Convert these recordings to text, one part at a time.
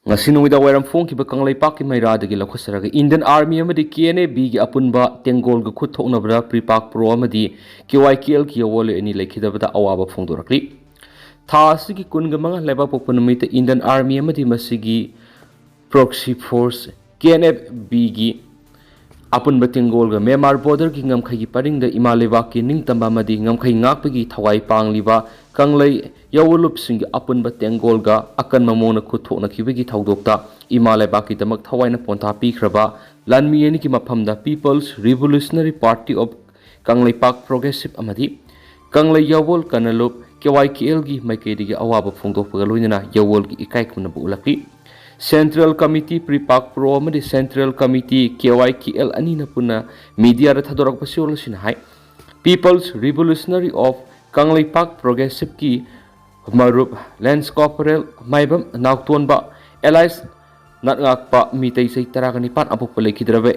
Ngasinungida wairam phongkiba kanglaipak ki mairada gi lakhusaraga Indian Army amadi KNF gi Apunba Tengol ga khuthoknabra pripak pro amadi KYKL ki yawole ani lekhidabada awaba phongdorakli tha asigi kunga manga leba popunumita Indian Army amadi masigi proxy force KNF gi Apunba Tengol ga Myanmar border gi ngamkhai gi paringda imaleba ki ningtamba madi ngamkhai ngakpagi thawai pangliba kanglai yawolup singi Apunba Tengol ga akan mamona khuthokna khibagi thaudokta imaleba ki damak thawaina ponta pikhraba lanmi ani ki maphamda People's Revolutionary Party of Kanglai Park Progressive amadi kanglai yawol kanalup KYKL gi maikedi gi awaba phongdokpaga loinana yawol gi ikai khumna bu ulakli Central Committee Pre-Park Pro amadi Central Committee KYKL anina puna media ra thadorak pasiol sin hai People's Revolutionary of Kanglai Park Progressive ki marup Lance Corporal maibam naktonba allies natngakpa mitay say tarakani pan apok palekhidraba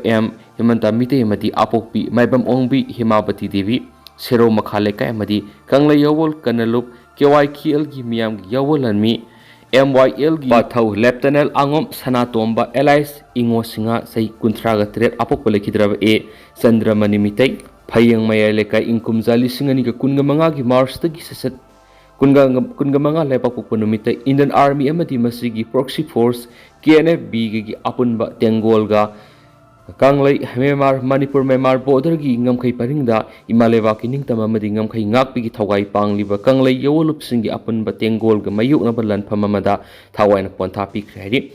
himanta mitay amadi apokpi maibam ongbi Himabati Devi Sero Makhaleka amadi Kanglai yawol kanalup KYKL gi miyam gi yawolanmi MYL gi Pathau Lieutenant Angom Sanatomba Allies Ingo Singa Sai Kuntraga Tret Apok Palekhidraba Sandramani Mitay Phayang Mayaleka Inkumzali Singani ga kunga manga gi Mars tagi sasat kunga manga lepa pupunumita Indian Army amadi masigi proxy force KNF gi Apunba Tengol ga Kanglai Myanmar Manipur Myanmar border gi ngamkhai paringda imaleba ki ningtama madi ngamkhai ngakpi gi thawai pangliba kanglai yawolup singi Apunba Tengol ga mayukna balan phamamada thawaina pontha pikhrari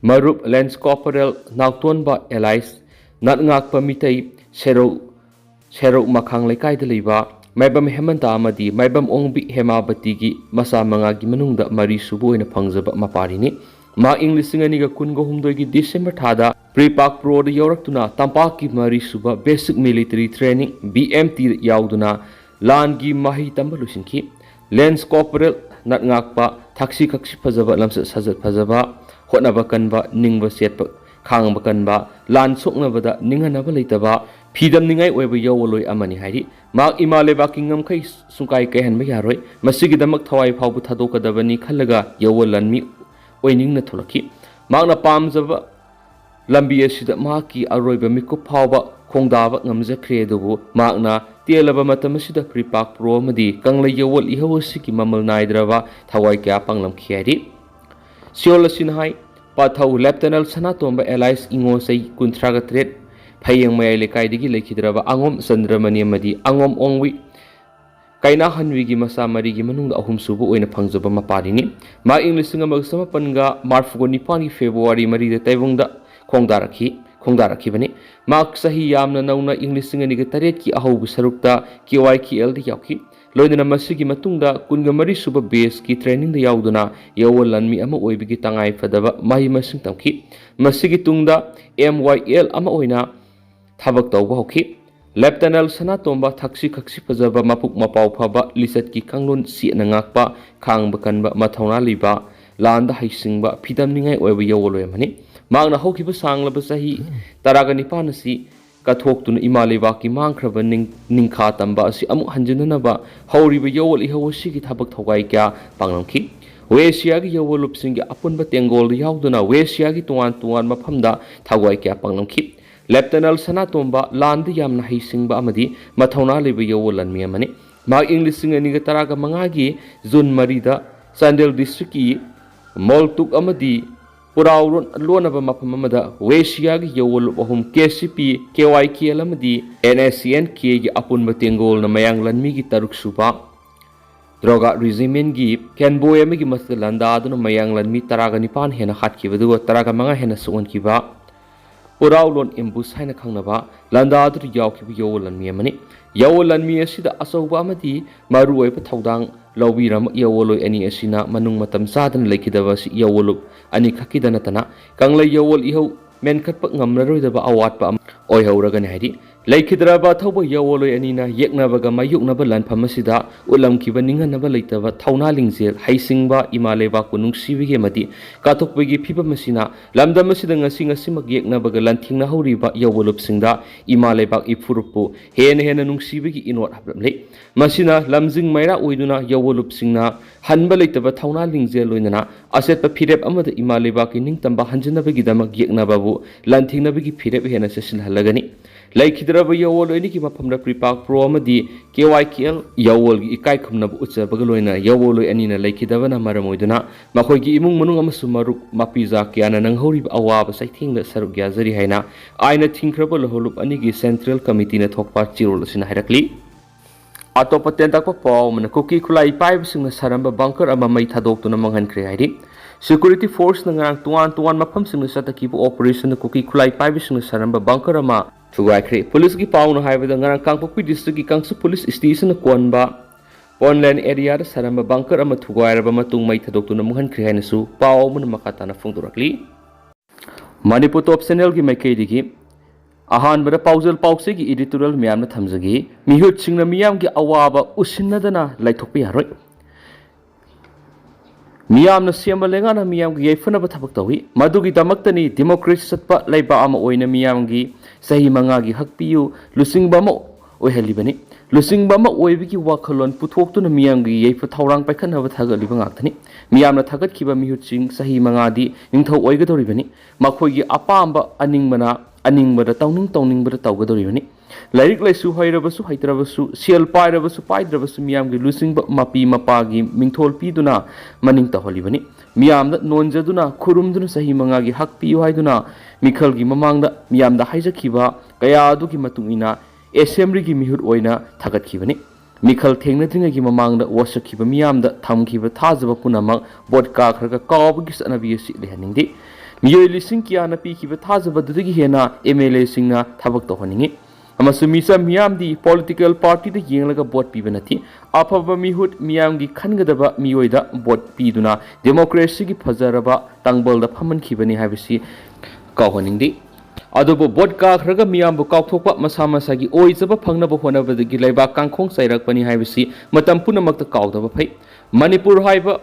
marup Lance Corporal naktonba allies nat ngakpa mitai Sero makhang lekai da leiba maibam hemanta amadi maibam ongbi Hemabati gi masa manga gi manungda mari subu oina phangjaba maparini ma English singani ga kungo humdoi gi December thada Pre-Park Pro da yawraktuna tampak ki mari suba basic military training BMT yauduna lan gi mahi tamba lusinki Lance Corporal nat ngakpa thaksi kaksi phajaba lamsa sajat phajaba hotnaba kanba ningba setpa khangba kanba lan soknabada ninghanaba leitaba Pidam ningai oiba yawoloi amani hairi mak imaleba ki ngamkhai sungkai kaihanba yaroi masigi damak thawai phawbu thadokadabani khallaga yawolanmi oiningna tholaki makna pamjaba lambi asida maki aroiba mikup phawba khongdaba ngamjakhre dubu makna telaba matam asida Pre-Park Pro amadi kanglai yawol ihawasi ki mamal naidraba thawai kya panglam khiari siol sinhai Pathau Lieutenant Sanatomba Allies Ingo Sai Kuntraga Tret Phayang Mayai Lekai digi lekhidraba Angom Sandramani amadi Angom Ongwi Kaina Hanwi gi masa mari gi manungda ahum subu oina phangjaba maparini ma English singa magsamapan ga Marfugo 9 gi February mari da taibungda khongdarakhi bani mak sahi yamna nauna English singa ni ga taret ki ahaubu sarukta KYKL di yauki loidana masigi matungda kunga mari suba base ki training da yauduna yawolanmi ama oibigi tangai fadaba mahi masing tamki masigi tungda MYL ama oina thabak tawba hoki Lieutenant Sanatomba thaksi khaksi phajaba mapuk mapau phaba lisat ki kanglon si nangakpa khangba kanba mathauna liba landa haisingba phidam ningai oiba yawoloi mani magna hokiba sanglaba sahi taraga nipan si kathoktuna imaleba ki mangkhraba ningkha tamba asi amu hanjinanaba hauriba yawol ihawasi ki thabak thogai kya panglamki Wesia gi yawolup singi Apunba Tengol yauduna Wesia gi tuan maphamda thawai kya panglamki Lieutenant Sanatomba land yamna haisingba amadi mathauna leba yawolanmi amani ma English singani ga taraga mangagi June marida Sandel district ki Moltuk amadi Purauron lonaba maphamamada Wesia gi yawolup ahum KCP KYKL amadi NSCNK gi Apunba Tengol na mayanglanmi gi taruk suba Droga regiment gi Kenboy amagi maslanda aduna mayanglanmi taraga nipan hena khatkiba taraga manga hena suonkiba Puraulon imbus haina khangnaba landa adu yawkibu yawolanmi amani yawolanmi asida asauba amadi maru oiba thaudang lawbiram yawoloi ani asina manung matam sadan lekhidaba si yawolup ani khakidana tana kanglai yawol ihau menkhatpa ngamnaroidaba awatpa oihawragani haidi ꯂꯩꯈꯤꯗ꯭ꯔꯕ ꯊꯧꯕ ꯌꯥꯋꯣꯂꯣꯏ ꯑꯅꯤꯅ ꯌꯦꯛꯅꯕꯒ ꯃꯥꯌꯣꯛꯅꯕ ꯂꯥꯟꯐꯝ ꯑꯁꯤꯗ ꯎꯠꯂꯝꯈꯤꯕ ꯅꯤꯡꯍꯟꯅꯕ ꯂꯩꯇꯕ ꯊꯧꯅꯥ ꯂꯤꯡꯖꯦꯜ ꯍꯩꯁꯤꯡꯕ ꯏꯃꯥ ꯂꯩꯕꯥꯛꯄꯨ ꯅꯨꯡꯁꯤꯕꯒꯤ ꯑꯃꯗꯤ ꯀꯥꯊꯣꯛꯄꯒꯤ ꯐꯤꯚꯝ ꯑꯁꯤꯅ ꯂꯝꯗꯝ ꯑꯁꯤꯗ ꯉꯁꯤꯃꯛ ꯌꯦꯛꯅꯕꯒ ꯂꯥꯟꯊꯦꯡꯅꯍꯧꯔꯤꯕ ꯌꯥꯋꯣꯂꯨꯞꯁꯤꯡꯗ ꯏꯃꯥ ꯂꯩꯕꯥꯛ ꯏꯐꯨꯔꯨꯞꯄꯨ ꯍꯦꯟꯅ ꯅꯨꯡꯁꯤꯕꯒꯤ ꯏꯅꯣꯠ ꯍꯥꯞꯂꯝꯂꯤ ꯃꯁꯤꯅ ꯂꯝꯖꯤꯡ ꯃꯩꯔꯥ ꯑꯣꯏꯗꯨꯅ ꯌꯥꯋꯣꯂꯨꯞꯁꯤꯡꯅ ꯍꯟꯕ ꯂꯩꯇꯕ ꯊꯧꯅꯥ ꯂꯤꯡꯖꯦꯜ ꯂꯣꯏꯅꯅ ꯑꯆꯦꯠꯄ ꯐꯤꯔꯦꯞ ꯑꯃꯗ ꯏꯃꯥ ꯂꯩꯕꯥꯛꯀꯤ ꯅꯤꯡꯇꯝꯕ ꯍꯟꯖꯤꯟꯅꯕꯒꯤꯗꯃꯛ ꯌꯦꯛꯅꯕꯕꯨ ꯂꯥꯟꯊꯦꯡꯅꯕꯒꯤ ꯐꯤꯔꯦꯞ ꯍꯦꯟꯅ ꯆꯦꯠꯁꯤꯜꯍꯜꯂꯒꯅꯤ ꯂꯩꯈꯤꯗ꯭ꯔꯕ ꯌꯥꯋꯣꯜ ꯑꯅꯤꯒꯤ ꯃꯐꯝꯗ ꯄ꯭ꯔꯤꯄꯥꯛ ꯄ꯭ꯔꯣ ꯑꯃꯗꯤ KYKL ꯌꯥꯋꯣꯜꯒꯤ ꯏꯀꯥꯏ ꯈꯨꯝꯅꯕ ꯎꯠꯆꯕꯒ ꯂꯣꯏꯅ ꯌꯥꯋꯣꯜ ꯑꯅꯤꯅ ꯂꯩꯈꯤꯗꯕꯅ ꯃꯔꯝ ꯑꯣꯏꯗꯨꯅ ꯃꯈꯣꯏꯒꯤ ꯏꯃꯨꯡ ꯃꯅꯨꯡ ꯑꯃꯁꯨꯡ ꯃꯔꯨꯞ ꯃꯄꯤꯖꯥ ꯀꯌꯥꯅ ꯅꯪꯍꯧꯔꯤꯕ ꯑꯋꯥꯕ ꯆꯩꯊꯦꯡꯗ ꯁꯔꯨꯛ ꯌꯥꯖꯔꯤ ꯍꯥꯏꯅ ꯑꯥꯏꯟꯅ ꯊꯤꯡꯈ꯭ꯔꯕ ꯂꯧꯍꯣꯜꯂꯨꯞ ꯑꯅꯤꯒꯤ ꯁꯦꯟꯇ꯭ꯔꯦꯜ ꯀꯃꯤꯇꯤꯅ ꯊꯣꯛꯄ ꯆꯦꯔꯣꯜ ꯑꯁꯤꯅ ꯍꯥꯏꯔꯛꯂꯤ ꯑꯇꯣꯞꯄ ꯇꯦꯟꯇꯛꯄ ꯄꯥꯎ ꯑꯃꯅ ꯀꯨꯀꯤ ꯈꯨꯠꯂꯥꯏ ꯄꯥꯏꯕꯁꯤꯡꯅ ꯁꯥꯔꯝꯕ ꯕꯪꯀꯔ ꯑꯃ ꯃꯩ ꯊꯥꯗꯣꯛꯇꯨꯅ ꯃꯥꯡꯍꯟꯈ꯭ꯔꯦ ꯍꯥꯏꯔꯤ ꯁꯦꯀ꯭ꯌꯨꯔꯤꯇꯤ ꯐꯣꯔꯁꯅ ꯉꯔꯥꯡ ꯇꯣꯉꯥꯟ ꯃꯐꯝꯁꯤꯡꯗ ꯆꯠꯊꯈꯤꯕ ꯑꯣꯄꯔꯦꯁꯟꯗ ꯀꯨꯀꯤ ꯈꯨꯠꯂꯥꯏ ꯄꯥꯏꯕꯁꯤꯡꯅ ꯁꯥꯔꯝꯕ ꯕꯪꯀꯔ ꯑꯃ ꯊꯨꯒꯥꯏꯈ꯭ꯔꯦ ꯄꯨꯂꯤꯁꯀꯤ ꯄꯥꯎꯅ ꯍꯥꯏꯕꯗ ꯉꯔꯥꯡ ꯀꯥꯡꯄꯣꯛꯄꯤ ꯗꯤꯁꯇ꯭ꯔꯤꯛꯀꯤ ꯀꯥꯡꯆꯨ ꯄꯨꯂꯤꯁ ꯁ꯭ꯇꯦꯁꯟꯅ ꯀꯣꯟꯕ ꯑꯣꯟꯂꯥꯏꯟ ꯑꯦꯔꯤꯌꯥꯗ ꯁꯥꯔꯝꯕ ꯕꯪꯀꯔ ꯑꯃ ꯊꯨꯒꯥꯏꯔꯕ ꯃꯇꯨꯡ ꯃꯩ ꯊꯥꯗꯣꯛꯇꯨꯅ ꯃꯨꯡꯍꯟꯈ꯭ꯔꯦ ꯍꯥꯏꯅꯁꯨ ꯄꯥꯎ ꯑꯃꯅ ꯃꯈꯥ ꯇꯥꯅ ꯐꯣꯡꯗꯣꯔꯛꯂꯤ ꯃꯅꯤꯄꯨꯔ ꯇꯣꯞ ꯆꯦꯅꯦꯜꯒꯤ ꯃꯥꯏꯀꯩꯗꯒꯤ ꯑꯍꯥꯟꯕꯗ ꯄꯥꯎꯖꯦꯜ ꯄꯥꯎꯆꯦꯒꯤ ꯏꯗꯤꯇꯣꯔꯤꯌꯦꯜ ꯃꯌꯥꯝꯅ ꯊꯝꯖꯒꯤ ꯃꯤꯍꯨꯠꯁꯤꯡꯅ ꯃꯤꯌꯥꯝꯒꯤ ꯑꯋꯥꯕ ꯎꯁꯤꯟꯅꯗꯅ ꯂꯩꯊꯣꯛꯄ ꯌꯥꯔꯣꯏ ꯃꯤꯌꯥꯝꯅ ꯁꯦꯝꯕ ꯂꯩꯉꯥꯛꯅ ꯃꯤꯌꯥꯝꯒꯤ ꯌꯥꯏꯐꯅꯕ ꯊꯕꯛ ꯇꯧꯏ ꯃꯗꯨꯒꯤꯗꯃꯛꯇꯅꯤ ꯗꯦꯃꯣꯀ꯭ꯔꯦꯁꯤ ꯆꯠꯄ ꯂꯩꯕꯥꯛ ꯑꯃ ꯑꯣꯏꯅ ꯃꯤꯌꯥꯝꯒꯤ ꯆꯍꯤ 5ꯒꯤ ꯍꯛ ꯄꯤꯌꯨ ꯂꯨꯆꯤꯡꯕ ꯑꯃ ꯑꯣꯏꯍꯜꯂꯤꯕꯅꯤ ꯂꯨꯆꯤꯡꯕ ꯑꯃ ꯑꯣꯏꯕꯒꯤ ꯋꯥꯈꯜꯂꯣꯟ ꯄꯨꯊꯣꯛꯇꯨꯅ ꯃꯤꯌꯥꯝꯒꯤ ꯌꯥꯏꯐ ꯊꯧꯔꯥꯡ ꯄꯥꯏꯈꯠꯅꯕ ꯊꯥꯒꯠꯂꯤꯕ ꯉꯥꯛꯇꯅꯤ ꯃꯤꯌꯥꯝꯅ ꯊꯥꯒꯠꯈꯤꯕ ꯃꯤꯍꯨꯠꯁꯤꯡ ꯆꯍꯤ 5ꯗꯤ ꯅꯤꯡꯊꯧ ꯑꯣꯏꯒꯗꯧꯔꯤꯕꯅꯤ ꯃꯈꯣꯏꯒꯤ ꯑꯄꯥꯝꯕ ꯑꯅꯤꯡꯕꯗ ꯇꯧꯅꯤꯡꯕꯗ ꯇꯧꯒꯗꯧꯔꯤꯕꯅꯤ ꯂꯥꯏꯔꯤꯛ ꯂꯥꯏꯁꯨ ꯍꯩꯔꯕꯁꯨ ꯍꯩꯇ꯭ꯔꯕꯁꯨ ꯁꯦꯜ ꯄꯥꯏꯔꯕꯁꯨ ꯄꯥꯏꯗ꯭ꯔꯕꯁꯨ ꯃꯤꯌꯥꯝꯒꯤ ꯂꯨꯆꯤꯡꯕ ꯃꯄꯤ ꯃꯄꯥꯒꯤ ꯃꯤꯡꯊꯣꯜ ꯄꯤꯗꯨꯅ ꯃꯅꯤꯡ ꯇꯧꯍꯜꯂꯤꯕꯅꯤ ꯃꯤꯌꯥꯝꯗ ꯅꯣꯟꯖꯗꯨꯅ ꯈꯨꯔꯨꯝꯗꯨꯅ ꯆꯍꯤ 5ꯒꯤ ꯍꯛ ꯄꯤꯌꯨ ꯍꯥꯏꯗꯨꯅ ꯃꯤꯈꯜꯒꯤ ꯃꯃꯥꯡꯗ ꯃꯤꯌꯥꯝꯗ ꯍꯥꯏꯖꯈꯤꯕ ꯀꯌꯥ ꯑꯗꯨꯒꯤ ꯃꯇꯨꯡ ꯏꯟꯅ ꯑꯦꯁꯦꯝꯕ꯭ꯂꯤꯒꯤ ꯃꯤꯍꯨꯠ ꯑꯣꯏꯅ ꯊꯥꯒꯠꯈꯤꯕꯅꯤ ꯃꯤꯈꯜ ꯊꯦꯡꯅꯗ꯭ꯔꯤꯉꯩꯒꯤ ꯃꯃꯥꯡꯗ ꯋꯥꯁꯛꯈꯤꯕ ꯃꯤꯌꯥꯝꯗ ꯊꯝꯈꯤꯕ ꯊꯥꯖꯕ ꯄꯨꯝꯅꯃꯛ ꯚꯣꯠ ꯀꯥꯈ꯭ꯔꯒ ꯀꯥꯎꯕꯒꯤ ꯆꯠꯅꯕꯤ ꯑꯁꯤ ꯂꯩꯍꯟꯅꯤꯡꯗꯦ ꯃꯤꯑꯣꯏ ꯂꯤꯁꯤꯡ ꯀꯌꯥꯅ ꯄꯤꯈꯤꯕ ꯊꯥꯖꯕꯗꯨꯗꯒꯤ ꯍꯦꯟꯅ MLAꯁꯤꯡꯅ ꯊꯕꯛ ꯇꯧꯍꯟꯅꯤꯡꯉꯤ ꯑꯃꯁꯨꯡ ꯃꯤꯆꯝ ꯃꯤꯌꯥꯝꯗꯤ ꯄꯣꯂꯤꯇꯤꯀꯦꯜ ꯄꯥꯔꯇꯤꯗ ꯌꯦꯡꯂꯒ ꯚꯣꯠ ꯄꯤꯕ ꯅꯠꯇꯦ ꯑꯐꯕ ꯃꯤꯍꯨꯠ ꯃꯤꯌꯥꯝꯒꯤ ꯈꯟꯒꯗꯕ ꯃꯤꯑꯣꯏꯗ ꯚꯣꯠ ꯄꯤꯗꯨꯅ ꯗꯦꯃꯣꯀ꯭ꯔꯦꯁꯤꯒꯤ ꯐꯖꯔꯕ ꯇꯥꯡꯕꯜꯗ ꯐꯝꯍꯟꯈꯤꯕꯅꯤ ꯍꯥꯏꯕꯁꯤ ꯀꯥꯎꯍꯟꯅꯤꯡꯗꯦ ꯑꯗꯨꯕꯨ ꯚꯣꯠ ꯀꯥꯈ꯭ꯔꯒ ꯃꯤꯌꯥꯝꯕꯨ ꯀꯥꯎꯊꯣꯛꯄ ꯃꯁꯥ ꯃꯁꯥꯒꯤ ꯑꯣꯏꯖꯕ ꯐꯪꯅꯕ ꯍꯣꯠꯅꯕꯗꯒꯤ ꯂꯩꯕꯥꯛ ꯀꯥꯡꯈꯣꯡ ꯆꯥꯏꯔꯛꯄꯅꯤ ꯍꯥꯏꯕꯁꯤ ꯃꯇꯝ ꯄꯨꯝꯅꯃꯛꯇ ꯀꯥꯎꯗꯕ ꯐꯩ ꯃꯅꯤꯄꯨꯔ ꯍꯥꯏꯕ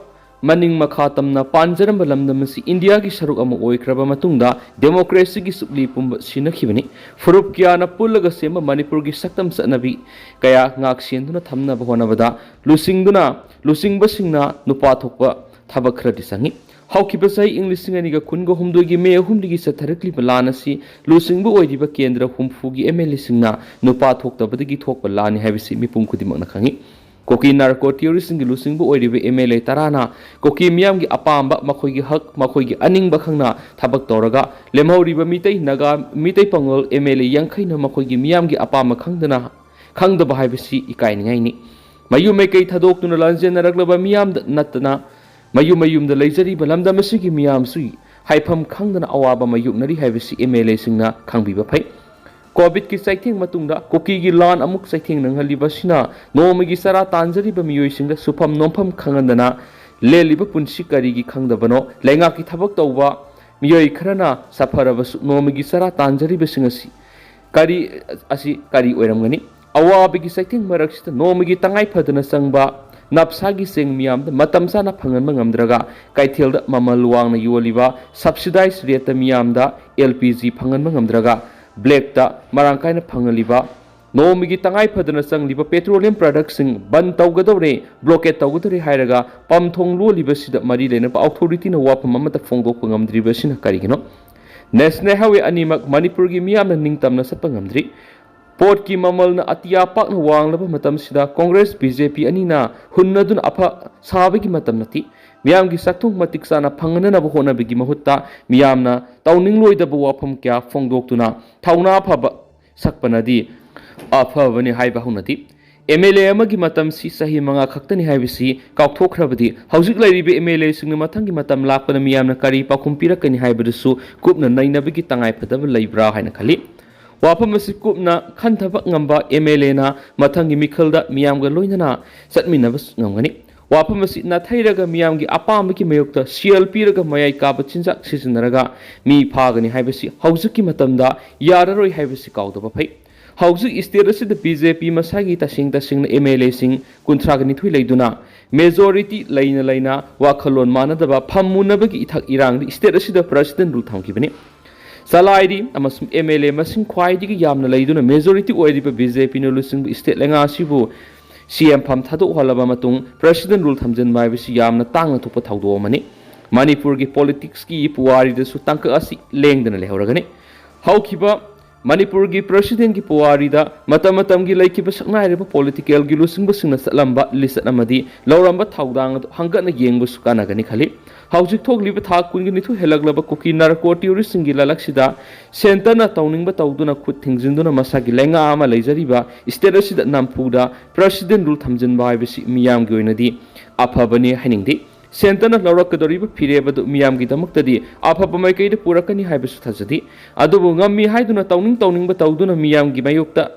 ꯃꯅꯤꯡ ꯃꯈꯥ ꯇꯝꯅ ꯄꯥꯟꯖꯔꯝꯕ ꯂꯝꯗꯝ ꯑꯁꯤ ꯏꯟꯗꯤꯌꯥꯒꯤ ꯁꯔꯨꯛ ꯑꯃ ꯑꯣꯏꯈ꯭ꯔꯕ ꯃꯇꯨꯡꯗ ꯗꯦꯃꯣꯀ꯭ꯔꯦꯁꯤꯒꯤ ꯁꯨꯛꯂꯤ ꯄꯨꯝꯕ ꯁꯤꯟꯅꯈꯤꯕꯅꯤ ꯐꯨꯔꯨꯞ ꯀꯌꯥꯅ ꯄꯨꯜꯂꯒ ꯁꯦꯝꯕ ꯃꯅꯤꯄꯨꯔꯒꯤ ꯁꯛꯇꯝ ꯆꯠꯅꯕꯤ ꯀꯌా ꯉꯥꯛ ꯁꯦꯟꯗꯨꯅ ꯊꯝꯅꯕ ꯍꯣꯠꯅꯕꯗ ꯂꯨꯆꯤꯡꯕꯁꯤꯡꯅ ꯅꯨꯄꯥ ꯊꯣꯛꯄ ꯊꯕꯛ ꯈꯔꯗꯤ ꯆꯪꯏ ꯍꯧꯈꯤꯕ ꯆꯍꯤ ꯏꯪ 2023ꯒꯤ ꯃꯦ 3ꯗꯒꯤ ꯆꯠꯊꯔꯛꯂꯤꯕ ꯂꯥꯟ ꯑꯁꯤ ꯂꯨꯆꯤꯡꯕ ꯑꯣꯏꯔꯤꯕ ꯀꯦꯟꯗ꯭ꯔ 60ꯒꯤ MLAꯁꯤꯡꯅ ꯅꯨꯄꯥ ꯊꯣꯛꯇꯕꯗꯒꯤ ꯊꯣꯛꯄ ꯂꯥꯟꯅꯤ ꯍꯥꯏꯕꯁꯤ ꯃꯤꯄꯨꯝ ꯈꯨꯗꯤꯡꯃꯛꯅ ꯈꯪꯏ ꯀꯨꯀꯤ ꯅꯥꯔꯀꯣ ꯇꯤꯌꯣꯔꯤꯁꯤꯡꯒꯤ ꯂꯨꯆꯤꯡꯕ ꯑꯣꯏꯔꯤꯕ MLA 10ꯅ ꯀꯨꯀꯤ ꯃꯤꯌꯥꯝꯒꯤ ꯑꯄꯥꯝꯕ ꯃꯈꯣꯏꯒꯤ ꯍꯛ ꯃꯈꯣꯏꯒꯤ ꯑꯅꯤꯡꯕ ꯈꯪꯅ ꯊꯕꯛ ꯇꯧꯔꯒ ꯂꯦꯝꯍꯧꯔꯤꯕ ꯃꯤꯇꯩ ꯅꯥꯒꯥ ꯃꯤꯇꯩ ꯄꯥꯉꯜ MLA 80ꯅ ꯃꯈꯣꯏꯒꯤ ꯃꯤꯌꯥꯝꯒꯤ ꯑꯄꯥꯝꯕ ꯈꯪꯗꯕ ꯍꯥꯏꯕꯁꯤ ꯏꯀꯥꯏꯅꯤꯡꯉꯥꯏꯅꯤ ꯃꯌꯨꯝ ꯃꯩꯀꯩ ꯊꯥꯗꯣꯛꯇꯨꯅ ꯂꯥꯟꯖꯦꯟꯅꯔꯛꯂꯕ ꯃꯤꯌꯥꯝꯗ ꯅꯠꯇꯅ ꯃꯌꯨꯝꯗ ꯂꯩꯖꯔꯤꯕ ꯂꯝꯗꯝ ꯑꯁꯤꯒꯤ ꯃꯤꯌꯥꯝꯁꯨ ꯍꯥꯏꯐꯝ ꯈꯪꯗꯅ ꯑꯋꯥꯕ ꯃꯥꯌꯣꯛꯅꯔꯤ ꯍꯥꯏꯕꯁꯤ MLAꯁꯤꯡꯅ ꯈꯪꯕꯤꯕ ꯐꯩ ꯀꯣꯚꯤꯗꯀꯤ ꯆꯩꯊꯦꯡ ꯃꯇꯨꯡꯗ ꯀꯨꯀꯤꯒꯤ ꯂꯥꯟ ꯑꯃꯨꯛ ꯆꯩꯊꯦꯡ ꯅꯪꯍꯜꯂꯤꯕꯁꯤꯅ ꯅꯣꯡꯃꯒꯤ ꯆꯔꯥ ꯇꯥꯟꯖꯔꯤꯕ ꯃꯤꯑꯣꯏꯁꯤꯡꯗ ꯁꯨꯐꯝ ꯅꯣꯝꯐꯝ ꯈꯪꯍꯟꯗꯅ ꯂꯦꯜꯂꯤꯕ ꯄꯨꯟꯁꯤ ꯀꯔꯤꯒꯤ ꯈꯪꯗꯕꯅꯣ ꯂꯩꯉꯥꯛꯀꯤ ꯊꯕꯛ ꯇꯧꯕ ꯃꯤꯑꯣꯏ ꯈꯔꯅ ꯁꯥꯐꯔꯕꯁꯨ ꯅꯣꯡꯃꯒꯤ ꯆꯔꯥ ꯇꯥꯟꯖꯔꯤꯕꯁꯤꯡ ꯑꯁꯤ ꯀꯔꯤ ꯑꯣꯏꯔꯝꯒꯅꯤ ꯑꯋꯥꯕꯒꯤ ꯆꯩꯊꯦꯡ ꯃꯔꯛꯁꯤꯗ ꯅꯣꯡꯃꯒꯤ ꯇꯉꯥꯏ ꯐꯗꯅ ꯆꯪꯕ ꯅꯞꯁꯥꯒꯤ ꯆꯦꯡ ꯃꯤꯌꯥꯝꯗ ꯃꯇꯝ ꯆꯥꯅ ꯐꯪꯍꯟꯕ ꯉꯝꯗ꯭ꯔꯒ ꯀꯩꯊꯦꯜꯗ ꯃꯃꯜ ꯋꯥꯡꯅ ꯌꯣꯜꯂꯤꯕ ꯁꯕꯁꯤꯗꯥꯏꯖ ꯔꯦꯠꯇ ꯃꯤꯌꯥꯝꯗ LPG ꯐꯪꯍꯟꯕ ꯉꯝꯗ꯭ꯔꯒ ꯕ꯭ꯂꯦꯛꯇ ꯃꯔꯥꯡ ꯀꯥꯏꯅ ꯐꯪꯍꯜꯂꯤꯕ ꯅꯣꯡꯃꯒꯤ ꯇꯉꯥꯏ ꯐꯗꯅ ꯆꯪꯂꯤꯕ ꯄꯦꯇ꯭ꯔꯣꯂꯤꯌꯝ ꯄ꯭ꯔꯗꯛꯁꯤꯡ ꯕꯟ तौगदौरे ब्लॉकेट तौगदौरे हायरगा पमथोंग लोलिबसिदा मरी लेनबा अथॉरिटीना वाफम अमता फोंगदोकपा ngamdribasina karigino नेशनल हाईवे अनिमक मणिपुर की मियामना निंगतमना सत्पा ngamdri पोट की ममलना अतिया पाकना वांगलबा मतमसिदा कांग्रेस बीजेपी अनिना हुन्नदुन अफा साबगी मतम नति मियाम की सक्थुंग मतिक साना फंगननबा होनबगी महुत्ता मियामना तौनिंगलोइदबा वाफम क्या फोंगदोक्तुना थौना फबा सकपनदी अफबनी हाइबा हुनति MLA अमगी मतम सी सही मंगा खक्तनी हाइबसी काउथोखरबदी हौजिक लैरिबे MLA सिंगना मथंगी मतम लाकपना मियामना करी पाखुम पिरकनी हाइबदसु कुपना नैनबगी तंगाइ फदबा लैब्रा हाइना खली वाफम असी कुपना खंथबा ngamba MLA ना मथंगी मिखलदा मियामगा लोइनना चटमिनबा ngमगनी वाफम असी नाथैरगा मियामगी अपामबगी मयोक्ता सीएल पिरगा मयाइ काबा चिंजाक सिजनरगा मी फागनी हाइबसी हौजिककी मतमदा याररोइ हाइबसी काउदबा फै Hauzik state asida BJP masagi tasing MLA sing kuntraga nithui leiduna majority laina wakhalon manadaba phammunabagi ithak irang state asida president rule thamkibani Salaidi amasum MLA masing khwaidigi yamna leiduna majority oiriba BJP no lusing state lenga sibu CM pham thadu halaba matung president rule thamjan mai bisi yamna tangna thupa thawdo mani Manipur ki politics ki puwari da su tangka asi lengdana lehoragani haukiba Manipur ki president ki puwari da matam ki laikiba saknairiba political ki lusingba singna salamba lisat amadi lauramba thawdang hangana yengba sukana gani khali haujik thokliba thak kungi nithu helaglaba Kuki Narco tourist singi lalaksida center na tawningba tawduna khut thingjinduna masagi lenga ama leijariba state asida nampuda president rule thamjanba haibisi miyam gi oinadi aphabani hainingdi Sentana Laurakadoriba Pirebadu Miamgi Damuktadi, Apapamaka the Purakani Hibisutazadi, Adobu Ngami Haiduna Towning but Tauduna Miamgi Mayukta,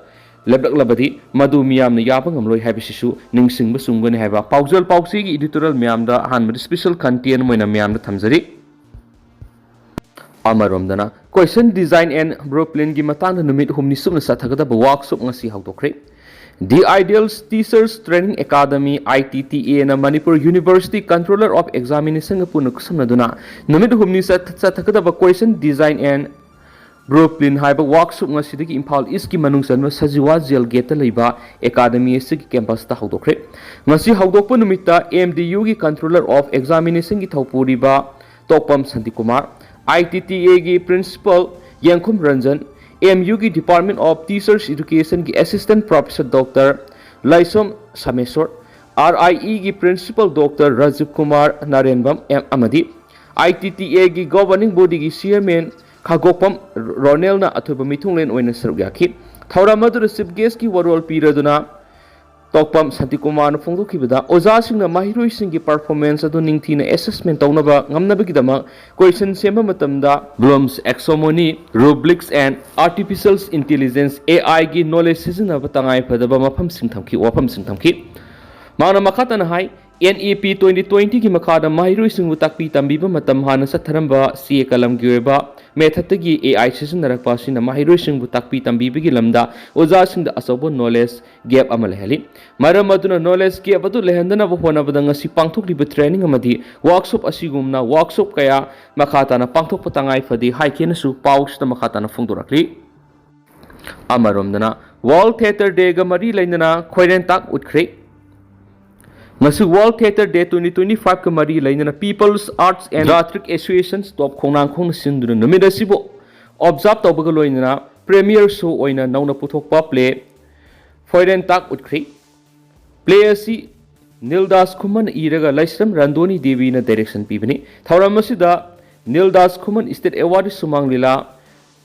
Lebak Labadi, Madu Miam the Yapangam Loy Habishu, Ningsing Basungan have a Pausal Pausi editorial Miamda, Han with special content when a Miam the Tamzari. Amaromdana, question design and Brooklyn Gimatana Numit whom Nisum Satagada walks up and see how to create. The Ideals Teachers Training Academy ITTA na Manipur University Controller of Examination Punukusamnaduna Numid Humni Satakada question design and Brooklyn Hyper workshop nga sidiki Impal East manungsan ma Sajiwa Jail Gate Liba Academy Sik campus ta hawdokre ngasi hawdokpa numita MDU gi Controller of Examination gi thawpuriba Topam Santikumar ITTA gi Principal Yangkhum Ranjan MU की Department of Teachers Education की Assistant Professor Dr. Laisom Sameswar, RIE की Principal Dr. Rajiv Kumar Narenbam Amadi, ITTA की Governing Body की Chairman Khagopam Ronel na अथवा मिथुंगलेन ओइना सरुयाखी थौरा मधुर Chief Guest की वरोल पीरदुना Tokpam Santikumar Fongdokibada, Ozasing the Mahiruising performance at Ningtina assessment Tonaba, Namnabigidama, question Sema Matamda, Bloom's Exomony, Rubrics and Artificial Intelligence, AI gi knowledge season of Tangai Padabama Pam Singtamki or Pam Singtamki. Mana Makatan High, NEP 2020 ki Makada Mahiruising Utakpi Tambiba Matamhana Sataramba, Sie Kalam Gureba, Methatagi AI season Rakpasin, Mahiruising Utakpi Tambibigi Lamda, Ozasing the Asobo knowledge gap Amalheli. Maramaduna knowledge gap atu lehendana bhona badanga si pangthok liba training amadi workshop asigumna workshop kaya makata na pangthok patangai fadi haikena su paus na makata na fungdorakli amaromdana World Theatre Day ga mari lainana khoirentak utkre ngasi World Theatre Day 2025 ka mari lainana People's Arts and Theatric Associations top khonang khong sinduna numidasibo observe tawbaga loinana premiere show oina nauna puthokpa play khoirentak utkre Play asi Nildas Kuman iraga Laisram Randoni Devi na direction pibani. Thauramasi Nildas Kuman State Award Sumang Lila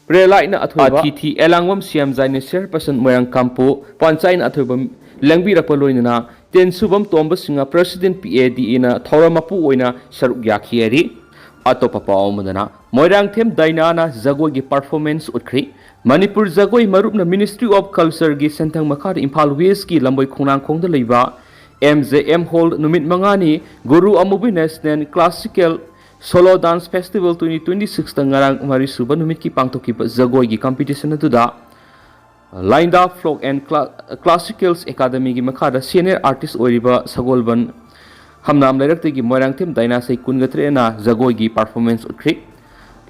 Prelai na athuba Atithi Elangwam Siam Zaine Chairperson Moyang Kampo Pansai na athuba Langbi Rapaloy na Tensubam Tomba Singa President PAD na Thauramapu oina Saruk Yakhieri Atopa Paomadana Moirang Them Dainana Zagoi gi performance utkri Manipur Zagoi Marup na Ministry of Culture gi Sentang Makar Impal West ki Lamboy Khonang Khongda leiba MJM Hall numit mangani Guru Amubi National Classical Solo Dance Festival 2026 tangarang mari suba numit ki pangtoki Zagoi gi competition atuda Lined Up Folk and Classicals Academy gi makada senior artist oiriba Sagolban Hamnam Director gi Moirang Them Daina Sai Kungatre na Zagoi gi performance utkri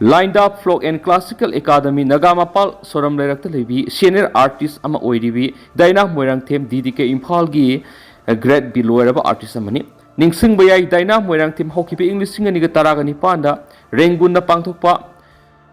Lined Up Folk and Classical Academy Nagamapal Soram Director Levi Senior Artist Ama Oiribi Daina Moirang Them DDK Impal gi Grade Below Artist Amani Ningsing Bayai Daina Moirang Them Hokipi English Singa Niga Taragani Panda Rengun na Pangtokpa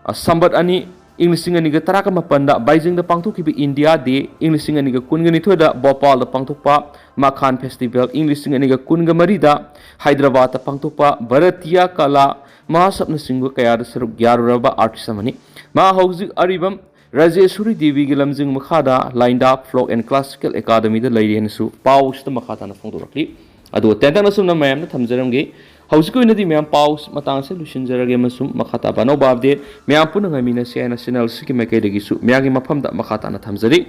Sambat Ani English Singa Niga Taraka Mapanda Baijing the Pangtokipi India Day English Singa Niga Kungani Toda Bhopal the Pangtokpa Makhan Festival English Singa Niga Kunga Marida Hyderabad the Pangtokpa Bharatiya Kala Mahasapna Singhu Kayada Saruk Yaruraba Artist Amani Ma Hauzik Aribam Rajeshuri Devi Gilamjing Makhada Lined Up Folk and Classical Academy the Lady and Su Paus the Makhata na Fongdorakli Ado Tentanasum na Mayam na Tamzaramge Hausiku na di Mayam Paus Matang Solution Zarage Masum Makhata Bano Babde Mayam Punang Amina Siena Sinal Siki Makedigisu Mayagi Mapam da Makhata na Tamzari